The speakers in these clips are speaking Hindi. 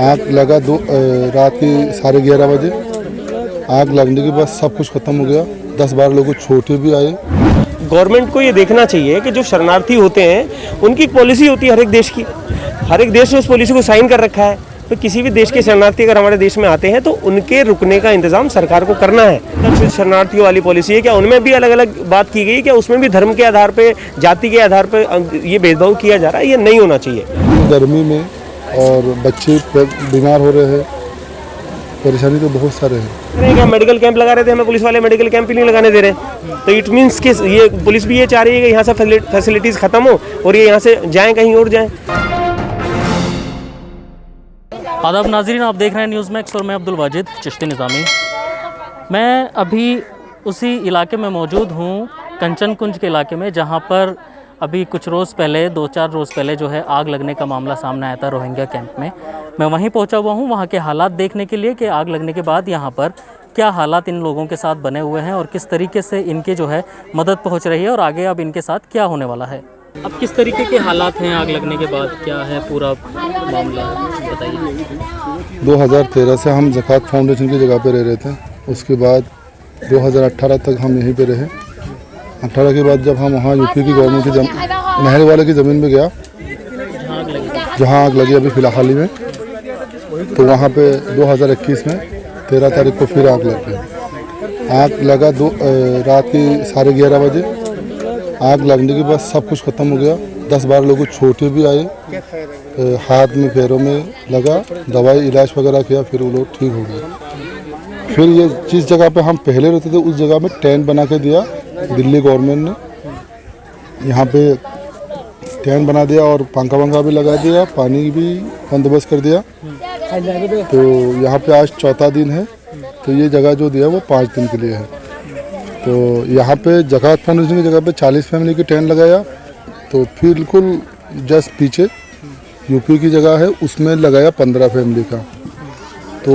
आग लगा रात के 11:30 बजे। आग लगने के बाद सब कुछ खत्म हो गया। 10-12 लोग छोटे भी आए। गवर्नमेंट को ये देखना चाहिए कि जो शरणार्थी होते हैं उनकी एक पॉलिसी होती है हर एक देश की। हर एक देश ने उस पॉलिसी को साइन कर रखा है। तो किसी भी देश के शरणार्थी अगर हमारे देश में आते हैं तो उनके रुकने का इंतजाम सरकार को करना है। तो शरणार्थियों वाली पॉलिसी है, क्या उनमें भी अलग अलग बात की गई? क्या उसमें भी धर्म के आधार पे, जाति के आधार पे ये भेदभाव किया जा रहा है? ये नहीं होना चाहिए। गर्मी में और बच्चे बीमार हो रहे हैं, परेशानी तो बहुत सारे हैं। क्या मेडिकल कैंप लगा रहे थे, हमें पुलिस वाले मेडिकल कैंप ही नहीं लगाने दे रहे। तो इट मीन्स कि ये पुलिस भी ये चाह रही है कि यहाँ से फैसिलिटीज़ खत्म हो और ये यहाँ से जाएँ, कहीं और जाएँ। आदाब नाज़रीन, आप देख रहे हैं न्यूज़ मैक्स और मैं अब्दुल वाजिद चिश्ती निज़ामी। मैं अभी उसी इलाके में मौजूद हूँ, कंचन कुंज के इलाके में, जहाँ पर अभी कुछ रोज़ पहले, 2-4 रोज़ पहले जो है आग लगने का मामला सामने आया था रोहिंग्या कैंप में। मैं वहीं पहुँचा हुआ हूँ वहाँ के हालात देखने के लिए कि आग लगने के बाद यहाँ पर क्या हालात इन लोगों के साथ बने हुए हैं और किस तरीके से इनके जो है मदद पहुँच रही है और आगे अब इनके साथ क्या होने वाला है। अब किस तरीके के हालात हैं आग लगने के बाद, क्या है पूरा मामला, बताइए। 2013 से हम ज़कात फाउंडेशन की जगह पे रह रहे थे। उसके बाद 2018 तक हम यहीं पे रहे। 18 के बाद जब हम वहाँ यूपी की गवर्नमेंट की नहर वाले की ज़मीन में गया, जहाँ आग लगी अभी फिलहाल ही में, तो वहाँ पे 2021 में 13 तारीख को फिर आग लग गई। आग लगा रात के 11:30 बजे। आग लगने के बाद सब कुछ खत्म हो गया। 10-12 लोग छोटे भी आए, हाथ में पैरों में लगा, दवाई इलाज वगैरह किया, फिर वो लोग ठीक हो गए। फिर ये जिस जगह पे हम पहले रहते थे उस जगह में टेंट बना के दिया दिल्ली गवर्नमेंट ने। यहाँ पे टेंट बना दिया और पंखा वंखा भी लगा दिया, पानी भी बंदोबस्त कर दिया। तो यहाँ पे आज चौथा दिन है, तो ये जगह जो दिया वो 5 दिन के लिए है। तो यहाँ पे ज़कात फाउंडेशन की जगह पे 40 फैमिली की टेंट लगाया। तो फिर बिल्कुल जस्ट पीछे यूपी की जगह है, उसमें लगाया 15 फैमिली का। तो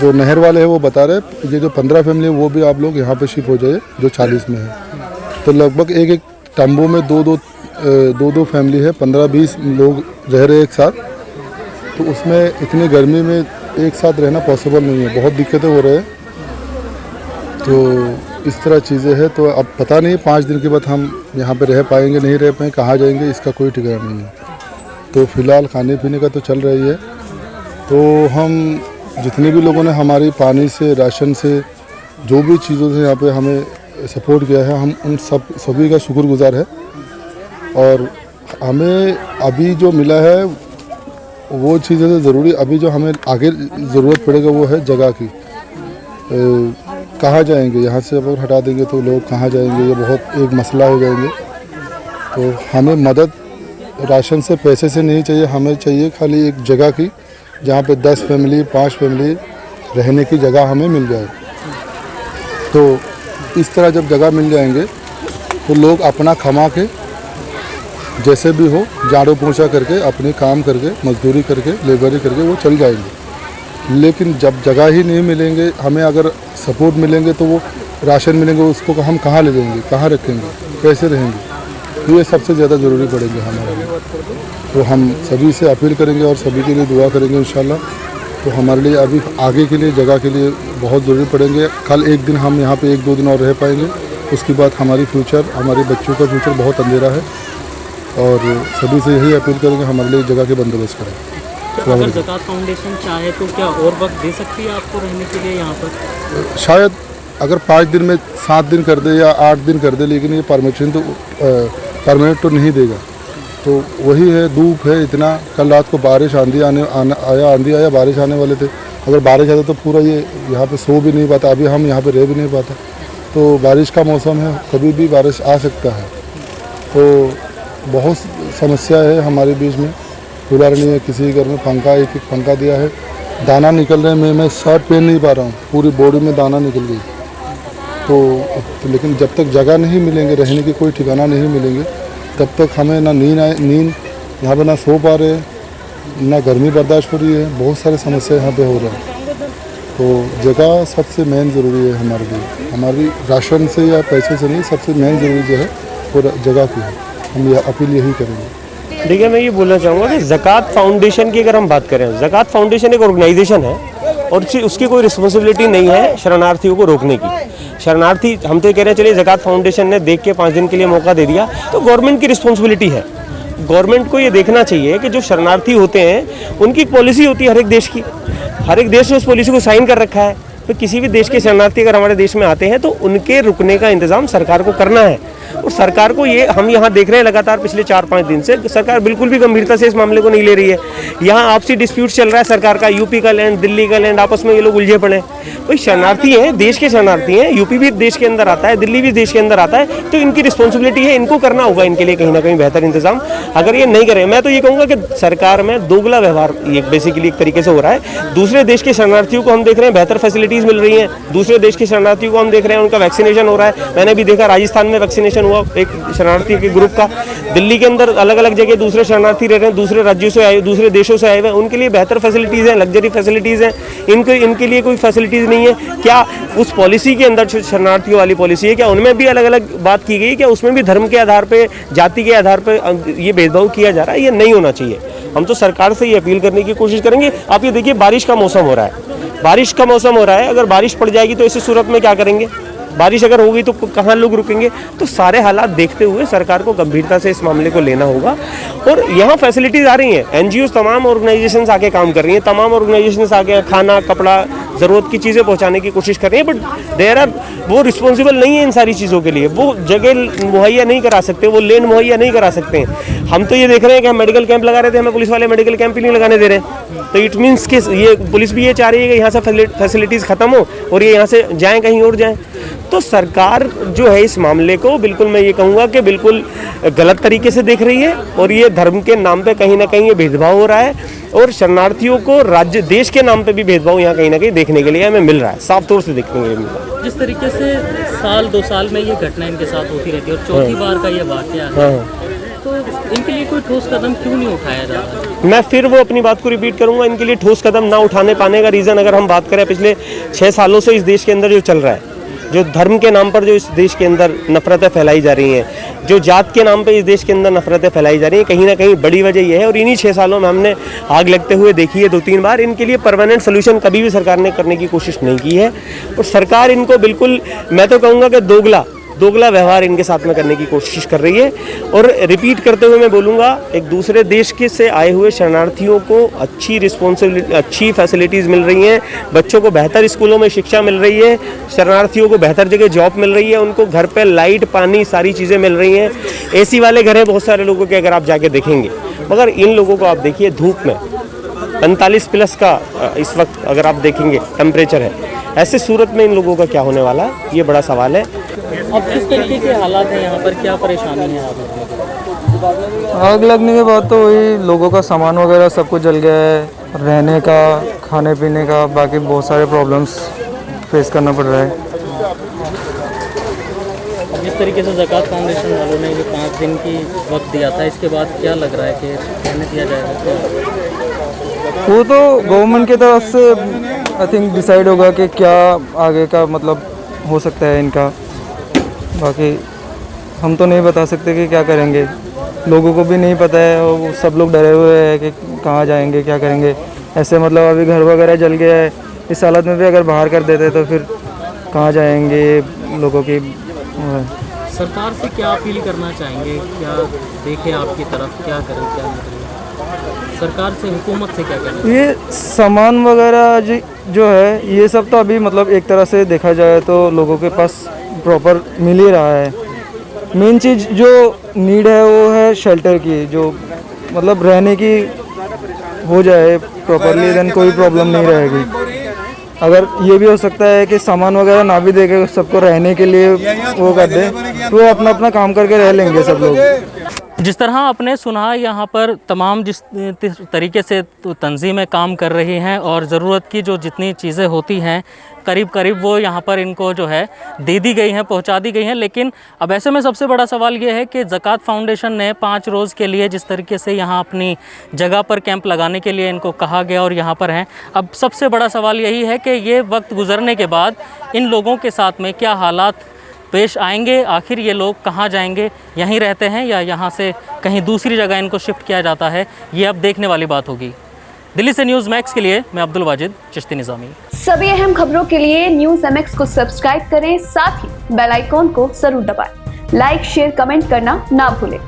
जो नहर वाले हैं वो बता रहे ये जो 15 फैमिली है वो भी आप लोग यहाँ पे शिफ्ट हो जाइए जो 40 में है। तो लगभग एक तंबू में दो फैमिली है, 15-20 लोग रह रहे एक साथ। तो उसमें इतनी गर्मी में एक साथ रहना पॉसिबल नहीं है, बहुत दिक्कतें हो रही है। तो इस तरह चीज़ें हैं। तो अब पता नहीं 5 दिन के बाद हम यहाँ पे रह पाएंगे नहीं रह पाएंगे, कहाँ जाएंगे, इसका कोई ठिकाना नहीं है। तो फिलहाल खाने पीने का तो चल रही है। तो हम जितने भी लोगों ने हमारी पानी से, राशन से, जो भी चीज़ों से यहाँ पे हमें सपोर्ट किया है, हम उन सभी का शुक्रगुजार है। और हमें अभी जो मिला है वो चीज़ें तो ज़रूरी, अभी जो हमें आगे ज़रूरत पड़ेगा वो है जगह की। कहाँ जाएंगे, यहाँ से अगर हटा देंगे तो लोग कहाँ जाएंगे, ये बहुत एक मसला हो जाएंगे। तो हमें मदद राशन से, पैसे से नहीं चाहिए, हमें चाहिए खाली एक जगह की जहाँ पे 10 फैमिली, 5 फैमिली रहने की जगह हमें मिल जाए। तो इस तरह जब जगह मिल जाएंगे तो लोग अपना कमा के जैसे भी हो झाड़ू पोंछा करके, अपने काम करके, मजदूरी करके, लेबरी करके वो चल जाएंगे। लेकिन जब जगह ही नहीं मिलेंगे, हमें अगर सपोर्ट मिलेंगे तो वो राशन मिलेंगे, उसको हम कहाँ ले जाएंगे, कहाँ रखेंगे, कैसे रहेंगे। तो ये सबसे ज़्यादा ज़रूरी पड़ेंगे हमारे लिए। तो हम सभी से अपील करेंगे और सभी के लिए दुआ करेंगे इंशाल्लाह। तो हमारे लिए अभी आगे के लिए जगह के लिए बहुत ज़रूरी पड़ेंगे। कल एक दिन हम यहाँ पे 1-2 दिन और रह पाएंगे, उसके बाद हमारी फ्यूचर, हमारे बच्चों का फ्यूचर बहुत अंधेरा है। और सभी से यही अपील करेंगे हमारे लिए जगह के बंदोबस्त करें। अगर ज़कात फाउंडेशन चाहे तो क्या और वक्त दे सकती है आपको रहने के लिए यहाँ पर? शायद अगर 5 दिन में 7 दिन कर दे या 8 दिन कर दे, लेकिन ये परमानेंट तो नहीं देगा। तो वही है, धूप है इतना। कल रात को बारिश, आंधी आया, बारिश आने वाले थे। अगर बारिश आता तो पूरा ये यहाँ पे सो भी नहीं पाता, अभी हम यहाँ पे रह भी नहीं पाता। तो बारिश का मौसम है, कभी भी बारिश आ सकता है। तो बहुत समस्या है हमारे बीच में। कूलर नहीं है, किसी के घर में पंखा, एक पंखा दिया है। दाना निकल रहे हैं, मैं शर्ट पहन नहीं पा रहा हूँ, पूरी बॉडी में दाना निकल गई। तो लेकिन जब तक जगह नहीं मिलेंगे, रहने की कोई ठिकाना नहीं मिलेंगे, तब तक हमें ना नींद यहाँ पे ना सो पा रहे, ना गर्मी बर्दाश्त हो रही है। बहुत सारे समस्या यहाँ पे हो रहा है। तो जगह सबसे मेन ज़रूरी है हमारे लिए। हमारी राशन से या पैसे से नहीं, सबसे मेन ज़रूरी जो है वो जगह की है। हम यह अपील यही करेंगे। देखिए, मैं ये बोलना चाहूँगा कि ज़कात फाउंडेशन की अगर हम बात करें, ज़कात फाउंडेशन एक ऑर्गेनाइजेशन है और उसकी कोई रिस्पॉन्सिबिलिटी नहीं है शरणार्थियों को रोकने की। शरणार्थी, हम तो ये कह रहे हैं चलिए ज़कात फाउंडेशन ने देख के 5 दिन के लिए मौका दे दिया, तो गवर्नमेंट की रिस्पॉन्सिबिलिटी है। गवर्नमेंट को ये देखना चाहिए कि जो शरणार्थी होते हैं उनकी एक पॉलिसी होती है हर एक देश की, हर एक देश ने उस पॉलिसी को साइन कर रखा है। तो किसी भी देश के शरणार्थी अगर हमारे देश में आते हैं तो उनके रुकने का इंतज़ाम सरकार को करना है। और सरकार को ये हम यहाँ देख रहे हैं लगातार पिछले 4-5 दिन से सरकार बिल्कुल भी गंभीरता से इस मामले को नहीं ले रही है। यहाँ आपसी डिस्प्यूट चल रहा है सरकार का, यूपी का लैंड, दिल्ली का लैंड, आपस में ये लोग उलझे पड़े हैं। भाई शरणार्थी हैं, देश के शरणार्थी हैं, यूपी भी देश के अंदर आता है, दिल्ली भी देश के अंदर आता है, तो इनकी रिस्पॉन्सिबिलिटी है, इनको करना होगा इनके लिए कहीं ना कहीं बेहतर इंतजाम। अगर ये नहीं करें, मैं तो ये कहूँगा कि सरकार में दोगला व्यवहार ये बेसिकली एक तरीके से हो रहा है। दूसरे देश के शरणार्थियों को हम देख रहे हैं बेहतर फैसिलिटीज़ मिल रही हैं, दूसरे देश के शरणार्थियों को हम देख रहे हैं उनका वैक्सीनेशन हो रहा है। मैंने भी देखा राजस्थान में वैक्सीनेशन हुआ एक शरणार्थी के ग्रुप का, दिल्ली के अंदर अलग अलग जगह दूसरे शरणार्थी रह रहे हैं, दूसरे राज्यों से आए, दूसरे देशों से आए हुए, उनके लिए बेहतर फैसिलिटीज़ हैं, लग्जरी फैसिलिटीज़ हैं। इनके लिए कोई फैसिलिटीज़ नहीं है क्या? उस पॉलिसी के अंदर जो शरणार्थियों वाली पॉलिसी है क्या उनमें भी अलग अलग बात की गई? क्या उसमें भी धर्म के आधार पर, जाति के आधार पर ये भेदभाव किया जा रहा है? ये नहीं होना चाहिए। हम तो सरकार से ये अपील करने की कोशिश करेंगे। आप ये देखिए, बारिश का मौसम हो रहा है, बारिश का मौसम हो रहा है, अगर बारिश पड़ जाएगी तो इसी सूरत में क्या करेंगे? बारिश अगर होगी तो कहाँ लोग रुकेंगे? तो सारे हालात देखते हुए सरकार को गंभीरता से इस मामले को लेना होगा। और यहाँ फैसिलिटीज़ आ रही हैं, एनजीओ तमाम ऑर्गेनाइजेशंस आके काम कर रही हैं, तमाम ऑर्गेनाइजेशंस आके खाना, कपड़ा, ज़रूरत की चीज़ें पहुँचाने की कोशिश कर रही हैं, बट देयर आर वो रिस्पॉन्सिबल नहीं है इन सारी चीज़ों के लिए, वो जगह मुहैया नहीं करा सकते, वो लैंड मुहैया नहीं करा सकते हैं। हम तो ये देख रहे हैं कि हम मेडिकल कैंप लगा रहे थे, हमें पुलिस वाले मेडिकल कैंप ही नहीं लगाने दे रहे हैं। तो इट मीन्स कि ये पुलिस भी ये चाह रही है कि यहाँ से फैसिलिटीज़ ख़त्म हो और ये यहाँ से जाएँ कहीं और जाएँ। तो सरकार जो है इस मामले को बिल्कुल, मैं ये कहूँगा कि बिल्कुल गलत तरीके से देख रही है और ये धर्म के नाम पे कहीं ना कहीं ये भेदभाव हो रहा है और शरणार्थियों को राज्य देश के नाम पे भी भेदभाव यहाँ कहीं ना कहीं देखने के लिए हमें मिल रहा है, साफ तौर से देखने के लिए मिल रहा है। जिस तरीके से साल 2 साल में ये घटना इनके साथ होती रहती है और चौथी बार का ये वाकया है, तो इनके लिए कोई ठोस कदम क्यों नहीं उठाया जा रहा? मैं फिर वो अपनी बात को रिपीट करूंगा, इनके लिए ठोस कदम ना उठाने पाने का रीज़न अगर हम बात करें पिछले 6 सालों से इस देश के अंदर जो चल रहा है, जो धर्म के नाम पर जो इस देश के अंदर नफरतें फैलाई जा रही हैं, जो जात के नाम पे इस देश के अंदर नफरतें फैलाई जा रही हैं, कहीं ना कहीं बड़ी वजह यह है। और इन्हीं 6 सालों में हमने आग लगते हुए देखी है 2-3 बार। इनके लिए परमानेंट सोल्यूशन कभी भी सरकार ने करने की कोशिश नहीं की है और सरकार इनको बिल्कुल, मैं तो कहूँगा कि दोगला व्यवहार इनके साथ में करने की कोशिश कर रही है। और रिपीट करते हुए मैं बोलूँगा, एक दूसरे देश के से आए हुए शरणार्थियों को अच्छी रिस्पॉन्सिबिलिटी, अच्छी फैसिलिटीज़ मिल रही हैं, बच्चों को बेहतर स्कूलों में शिक्षा मिल रही है, शरणार्थियों को बेहतर जगह जॉब मिल रही है, उनको घर पे लाइट, पानी, सारी चीज़ें मिल रही हैं। एसी वाले घर हैं बहुत सारे लोगों के, अगर आप जाके देखेंगे। मगर इन लोगों को आप देखिए धूप में 45+ का इस वक्त अगर आप देखेंगे टेम्परेचर है, ऐसे सूरत में इन लोगों का क्या होने वाला है, ये बड़ा सवाल है। अब किस तरीके के हालात हैं यहाँ पर, क्या परेशानी है आप? आग लगने के बाद तो वही लोगों का सामान वगैरह सब कुछ जल गया है, रहने का, खाने पीने का, बाकी बहुत सारे प्रॉब्लम्स फेस करना पड़ रहा है। जिस तरीके से ज़कात फाउंडेशन वालों ने जो 5 दिन की वक्त दिया था, इसके बाद क्या लग रहा है कि रहने दिया जाएगा? वो तो गवर्नमेंट की तरफ से आई थिंक डिसाइड होगा कि क्या आगे का मतलब हो सकता है इनका। बाकी हम तो नहीं बता सकते कि क्या करेंगे, लोगों को भी नहीं पता है और सब लोग डरे हुए हैं कि कहाँ जाएंगे, क्या करेंगे। ऐसे मतलब अभी घर वगैरह जल गया है, इस हालत में भी अगर बाहर कर देते तो फिर कहाँ जाएंगे लोगों की। सरकार से क्या अपील करना चाहेंगे, क्या देखें आपकी तरफ, क्या करें क्या नहीं करें? सरकार से, हुकूमत से क्या कहना? ये सामान वगैरह जो है ये सब तो अभी मतलब एक तरह से देखा जाए तो लोगों के पास प्रॉपर मिल ही रहा है। मेन चीज़ जो नीड है वो है शेल्टर की, जो मतलब रहने की हो जाए प्रॉपरली, देन कोई प्रॉब्लम नहीं रहेगी। अगर ये भी हो सकता है कि सामान वगैरह ना भी देके सबको रहने के लिए वो कर दे, तो वो अपना अपना काम करके रह लेंगे सब लोग। जिस तरह आपने सुना, यहाँ पर तमाम जिस तरीके से तंजीमें काम कर रही हैं और ज़रूरत की जो जितनी चीज़ें होती हैं करीब करीब वो यहाँ पर इनको जो है दे दी गई हैं, पहुँचा दी गई हैं। लेकिन अब ऐसे में सबसे बड़ा सवाल ये है कि ज़कात फाउंडेशन ने 5 रोज़ के लिए जिस तरीके से यहाँ अपनी जगह पर कैंप लगाने के लिए इनको कहा गया और यहाँ पर हैं, अब सबसे बड़ा सवाल यही है कि ये वक्त गुजरने के बाद इन लोगों के साथ में क्या हालात पेश आएंगे। आखिर ये लोग कहाँ जाएंगे, यहीं रहते हैं या यहाँ से कहीं दूसरी जगह इनको शिफ्ट किया जाता है, ये अब देखने वाली बात होगी। दिल्ली से न्यूज़ मैक्स के लिए मैं अब्दुल वाजिद चिश्ती निज़ामी। सभी अहम खबरों के लिए न्यूज़ MX को सब्सक्राइब करें, साथ ही बेल आइकॉन को जरूर दबाएं। लाइक, शेयर, कमेंट करना ना भूलें।